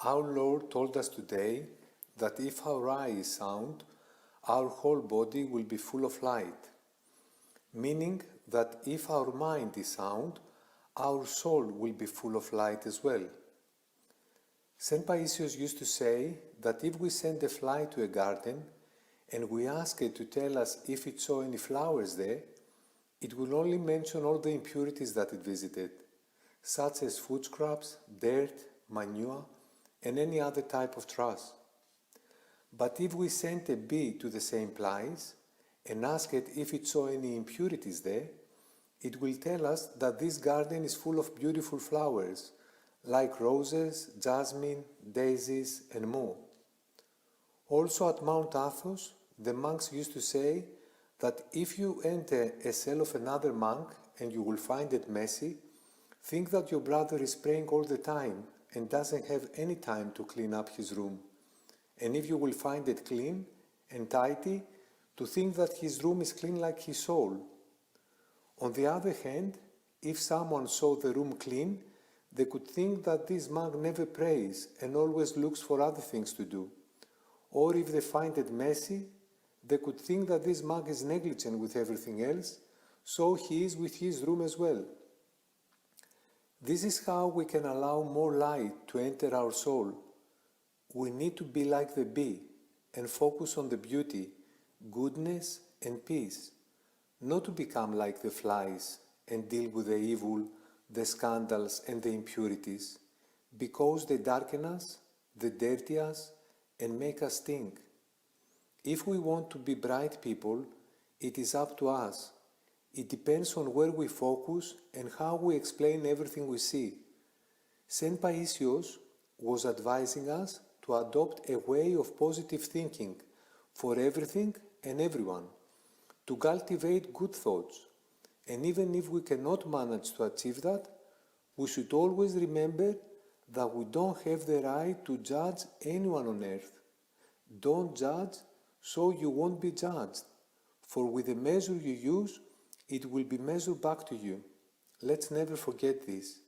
Our Lord told us today that if our eye is sound, our whole body will be full of light, meaning that if our mind is sound, our soul will be full of light as well. St. Paisios used to say that if we send a fly to a garden and we ask it to tell us if it saw any flowers there, it will only mention all the impurities that it visited, such as food scraps, dirt, manure, and any other type of trash. But if we sent a bee to the same place and ask it if it saw any impurities there, it will tell us that this garden is full of beautiful flowers, like roses, jasmine, daisies, and more. Also at Mount Athos, the monks used to say that if you enter a cell of another monk and you will find it messy, think that your brother is praying all the time and doesn't have any time to clean up his room. And if you will find it clean and tidy, to think that his room is clean like his soul. On the other hand, if someone saw the room clean, they could think that this monk never prays and always looks for other things to do. Or if they find it messy, they could think that this monk is negligent with everything else, so he is with his room as well. This is how we can allow more light to enter our soul. We need to be like the bee and focus on the beauty, goodness, and peace, not to become like the flies and deal with the evil, the scandals, and the impurities, because they darken us, they dirty us, and make us stink. If we want to be bright people, it is up to us. It depends on where we focus and how we explain everything we see. St. Paisios was advising us to adopt a way of positive thinking for everything and everyone, to cultivate good thoughts. And even if we cannot manage to achieve that, we should always remember that we don't have the right to judge anyone on earth. Don't judge, so you won't be judged. For with the measure you use, it will be measured back to you. Let's never forget this.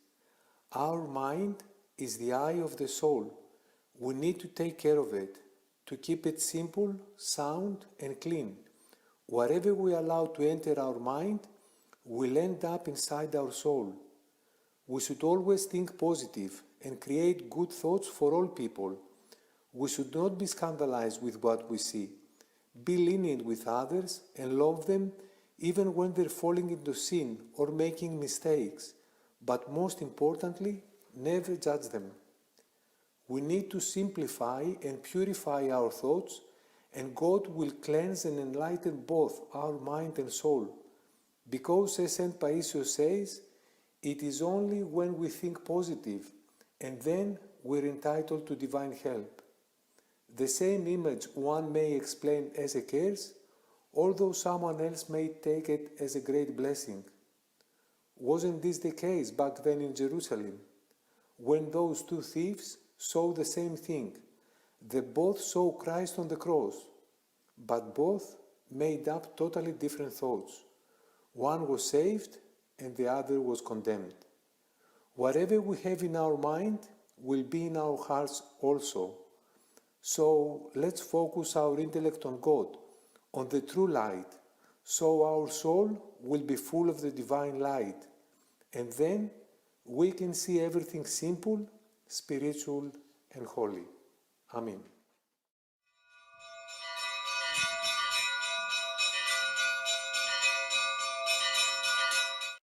Our mind is the eye of the soul. We need to take care of it, to keep it simple, sound, and clean. Whatever we allow to enter our mind will end up inside our soul. We should always think positive and create good thoughts for all people. We should not be scandalized with what we see. Be lenient with others and love them even when they're falling into sin or making mistakes. But most importantly, never judge them. We need to simplify and purify our thoughts, and God will cleanse and enlighten both our mind and soul. Because, as St. Paisios says, it is only when we think positive, and then we're entitled to divine help. The same image one may explain as a curse, although someone else may take it as a great blessing. Wasn't this the case back then in Jerusalem, when those two thieves saw the same thing? They both saw Christ on the cross, but both made up totally different thoughts. One was saved and the other was condemned. Whatever we have in our mind will be in our hearts also. So let's focus our intellect on God, on the true light, so our soul will be full of the divine light, and then we can see everything simple, spiritual, and holy. Amen.